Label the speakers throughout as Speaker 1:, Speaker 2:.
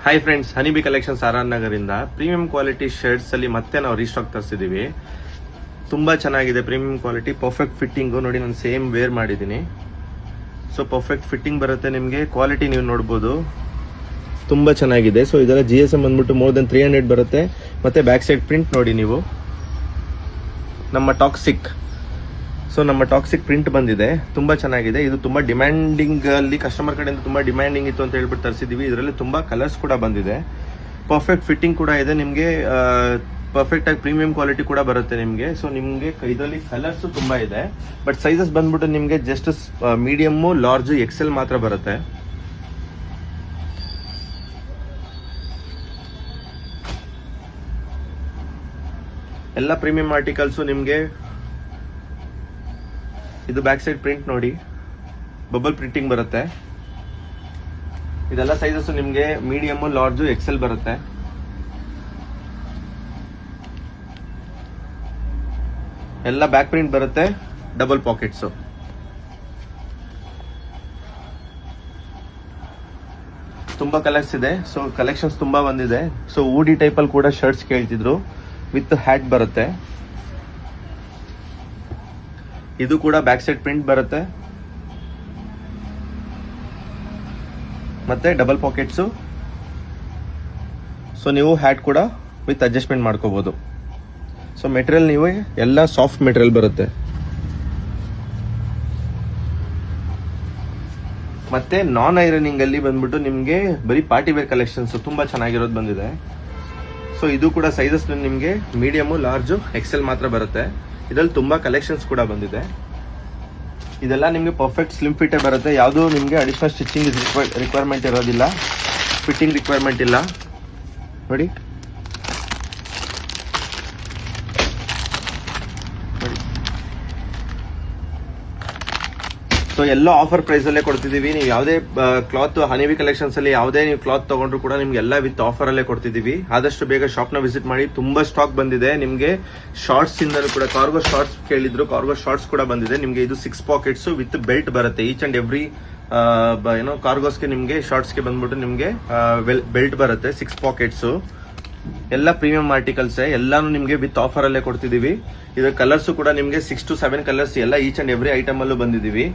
Speaker 1: Hi friends, honeybee collections R ನಗರಿಂದ premium quality shirts ಅಲ್ಲಿ ಮತ್ತೆ ನಾವು ರೀಸ್ಟಾಕ್ ತರಿಸಿದೀವಿ. ತುಂಬಾ ಚೆನ್ನಾಗಿದೆ ಪ್ರೀಮಿಯಂ ಕ್ವಾಲಿಟಿ, ಪರ್ಫೆಕ್ಟ್ ಫಿಟ್ಟಿಂಗು. ನೋಡಿ, ನಾನು ಸೇಮ್ ವೇರ್ ಮಾಡಿದ್ದೀನಿ. ಸೊ ಪರ್ಫೆಕ್ಟ್ ಫಿಟ್ಟಿಂಗ್ ಬರುತ್ತೆ ನಿಮಗೆ. ಕ್ವಾಲಿಟಿ ನೀವು ನೋಡ್ಬೋದು, ತುಂಬಾ ಚೆನ್ನಾಗಿದೆ. ಸೊ ಇದೆಲ್ಲ GSM ಬಂದ್ಬಿಟ್ಟು ಮೋರ್ ದೆನ್ 300 ಬರುತ್ತೆ. ಮತ್ತೆ ಬ್ಯಾಕ್ ಸೈಡ್ ಪ್ರಿಂಟ್ ನೋಡಿ ನೀವು, ನಮ್ಮ ಟಾಕ್ಸಿಕ್ ಪ್ರಿಂಟ್ ಬಂದಿದೆ. ತುಂಬಾ ಚೆನ್ನಾಗಿದೆ. ಇದು ತುಂಬಾ ಡಿಮ್ಯಾಂಡಿಂಗ್ ಅಲ್ಲಿ ಕಸ್ಟಮರ್ ಕಡೆಯಿಂದ ತುಂಬಾ ಡಿಮ್ಯಾಂಡಿಂಗ್ ಇತ್ತು ಅಂತ ಹೇಳ್ಬಿಟ್ಟು ತರಿಸಿದೀವಿ. ಇದರಲ್ಲಿ ತುಂಬಾ ಕಲರ್ಸ್ ಕೂಡ ಬಂದಿದೆ. ಪರ್ಫೆಕ್ಟ್ ಫಿಟ್ಟಿಂಗ್ ಕೂಡ ಇದೆ ನಿಮಗೆ. ಪರ್ಫೆಕ್ಟ್ ಆಗಿ ಪ್ರೀಮಿಯಂ ಕ್ವಾಲಿಟಿ ಕೂಡ ಬರುತ್ತೆ ನಿಮಗೆ. ಸೊ ನಿಮಗೆ ಇದರಲ್ಲಿ ಕಲರ್ಸ್ ತುಂಬಾ ಇದೆ. ಬಟ್ ಸೈಜಸ್ ಬಂದ್ಬಿಟ್ಟು ನಿಮಗೆ ಜಸ್ಟ್ ಮೀಡಿಯಮ್, ಲಾರ್ಜ್, XL ಮಾತ್ರ ಬರುತ್ತೆ. ಎಲ್ಲ ಪ್ರೀಮಿಯಂ ಆರ್ಟಿಕಲ್ಸ್ ನಿಮಗೆ. ಇದು ಬ್ಯಾಕ್ ಸೈಡ್ ಪ್ರಿಂಟ್ ನೋಡಿ, ಬಬಲ್ ಪ್ರಿಂಟಿಂಗ್ ಬರುತ್ತೆ. ಇದೆಲ್ಲ ಸೈಜಸ್ ನಿಮಗೆ ಮೀಡಿಯಮ್, ಲಾರ್ಜ್, XL ಬರುತ್ತೆ. ಎಲ್ಲ ಬ್ಯಾಕ್ ಪ್ರಿಂಟ್ ಬರುತ್ತೆ, ಡಬಲ್ ಪಾಕೆಟ್ಸ್. ತುಂಬಾ ಕಲರ್ಸ್ ಇದೆ. ಸೊ ಕಲೆಕ್ಷನ್ಸ್ ತುಂಬಾ ಬಂದಿದೆ. ಸೊ ಊಡಿ ಟೈಪ್ ಅಲ್ಲಿ ಕೂಡ ಶರ್ಟ್ಸ್ ಕೇಳ್ತಿದ್ರು, ವಿತ್ ಹ್ಯಾಟ್ ಬರುತ್ತೆ. ಇದು ಕೂಡ ಬ್ಯಾಕ್ ಸೈಡ್ ಪ್ರಿಂಟ್ ಬರುತ್ತೆ, ಮತ್ತೆ ಡಬಲ್ ಪಾಕೆಟ್ಸ್. ಸೊ ನೀವು ಹ್ಯಾಟ್ ಕೂಡ ವಿತ್ ಅಡ್ಜಸ್ಟ್ಮೆಂಟ್ ಮಾಡ್ಕೋಬಹುದು. ಸೊ ಮೆಟೀರಿಯಲ್ ನೀವು ಎಲ್ಲ ಸಾಫ್ಟ್ ಮೆಟೀರಿಯಲ್ ಬರುತ್ತೆ. ಮತ್ತೆ ನಾನ್ ಐರನಿಂಗ್ ಅಲ್ಲಿ ಬಂದ್ಬಿಟ್ಟು ನಿಮ್ಗೆ ಬರೀ ಪಾರ್ಟಿ ವೇರ್ ಕಲೆಕ್ಷನ್ಸ್ ತುಂಬಾ ಚೆನ್ನಾಗಿರೋದು ಬಂದಿದೆ. ಸೊ ಇದು ಕೂಡ ಸೈಜಸ್ ನಿಮ್ಗೆ ಮೀಡಿಯಮ್, ಲಾರ್ಜ್, XL ಮಾತ್ರ ಬರುತ್ತೆ. ಇದರಲ್ಲಿ ತುಂಬಾ ಕಲೆಕ್ಷನ್ಸ್ ಕೂಡ ಬಂದಿದೆ. ಇದೆಲ್ಲ ನಿಮ್ಗೆ ಪರ್ಫೆಕ್ಟ್ ಸ್ಲಿಮ್ ಫಿಟ್ ಬರುತ್ತೆ. ಯಾವುದು ನಿಮ್ಗೆ ಅಡಿಷನಲ್ ಸ್ಟಿಚಿಂಗ್ ರಿಕ್ವೈರ್ಮೆಂಟ್ ಇರೋದಿಲ್ಲ, ಫಿಟ್ಟಿಂಗ್ ರಿಕ್ವೈರ್ಮೆಂಟ್ ಇಲ್ಲ. ನೋಡಿ, ಸೊ ಎಲ್ಲ ಆಫರ್ ಪ್ರೈಸ್ ಅಲ್ಲೇ ಕೊಡ್ತಿದೀವಿ. ನೀವು ಯಾವುದೇ ಕ್ಲಾತ್ ಹನಿಬಿ ಕಲೆಕ್ಷನ್ಸ್ ಅಲ್ಲಿ ಯಾವುದೇ ನೀವು ಕ್ಲಾತ್ ತಗೊಂಡ್ರು ಕೂಡ ನಿಮ್ಗೆ ಎಲ್ಲ ವಿತ್ ಆಫರ್ ಅಲ್ಲೇ ಕೊಡ್ತಿದೀವಿ. ಆದಷ್ಟು ಬೇಗ ಶಾಪ್ ನ ವಿಸಿಟ್ ಮಾಡಿ. ತುಂಬಾ ಸ್ಟಾಕ್ ಬಂದಿದೆ ನಿಮ್ಗೆ. ಶಾರ್ಟ್ಸ್ ಇಂದಲೂ ಕೂಡ ಕಾರ್ಗೋ ಶಾರ್ಟ್ಸ್ ಕೇಳಿದ್ರು, ಕಾರ್ಗೋ ಶಾರ್ಟ್ಸ್ ಕೂಡ ಬಂದಿದೆ ನಿಮ್ಗೆ. ಇದು 6 ಪಾಕೆಟ್ಸ್ ವಿತ್ ಬೆಲ್ಟ್ ಬರುತ್ತೆ. ಈಚ್ ಅಂಡ್ ಎವ್ರಿ ಕಾರ್ಗೋಸ್ಗೆ ನಿಮ್ಗೆ, ಶಾರ್ಟ್ಸ್ಗೆ ಬಂದ್ಬಿಟ್ಟು ನಿಮ್ಗೆ ಬೆಲ್ಟ್ ಬರುತ್ತೆ. 6 ಪಾಕೆಟ್ಸ್. ಎಲ್ಲ ಪ್ರೀಮಿಯಂ ಆರ್ಟಿಕಲ್ಸ್, ಎಲ್ಲಾನು ನಿಮ್ಗೆ ವಿತ್ ಆಫರ್ ಅಲ್ಲೇ ಕೊಡ್ತಿದೀವಿ. ಇದರ ಕಲರ್ಸ್ ಕೂಡ ನಿಮ್ಗೆ 6 to 7 ಕಲರ್ಸ್ ಎಲ್ಲ ಈಚ್ ಅಂಡ್ ಎವ್ರಿ ಐಟಮ್ ಅಲ್ಲೂ ಬಂದಿದೀವಿ.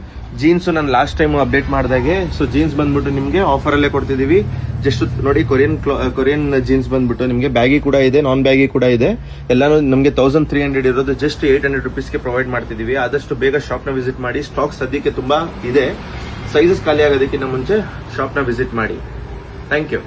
Speaker 1: ಜೀನ್ಸ್ ನಾನು ಲಾಸ್ಟ್ ಟೈಮ್ ಅಪ್ಡೇಟ್ ಮಾಡಿದಾಗೆ, ಸೊ ಜೀನ್ಸ್ ಬಂದ್ಬಿಟ್ಟು ನಿಮ್ಗೆ ಆಫರ್ ಅಲ್ಲೇ ಕೊಡ್ತಿದೀವಿ. ಜಸ್ಟ್ ನೋಡಿ, ಕೊರಿಯನ್ ಜೀನ್ಸ್ ಬಂದ್ಬಿಟ್ಟು ನಿಮ್ಗೆ ಬ್ಯಾಗಿ ಕೂಡ ಇದೆ, ನಾನ್ ಬ್ಯಾಗಿ ಕೂಡ ಇದೆ. ಎಲ್ಲಾನು ನಮ್ಗೆ 1300 ಇರೋದು ಜಸ್ಟ್ 800 ರುಪೀಸ್ಗೆ ಪ್ರೊವೈಡ್ ಮಾಡ್ತಿದೀವಿ. ಆದಷ್ಟು ಬೇಗ ಶಾಪ್ ನ ವಿಸಿಟ್ ಮಾಡಿ. ಸ್ಟಾಕ್ ಸದ್ಯಕ್ಕೆ ತುಂಬಾ ಇದೆ. ಸೈಜಸ್ ಖಾಲಿ ಆಗೋದಕ್ಕಿಂತ ಮುಂಚೆ ಶಾಪ್ ನ ವಿಸಿಟ್ ಮಾಡಿ. Thank you.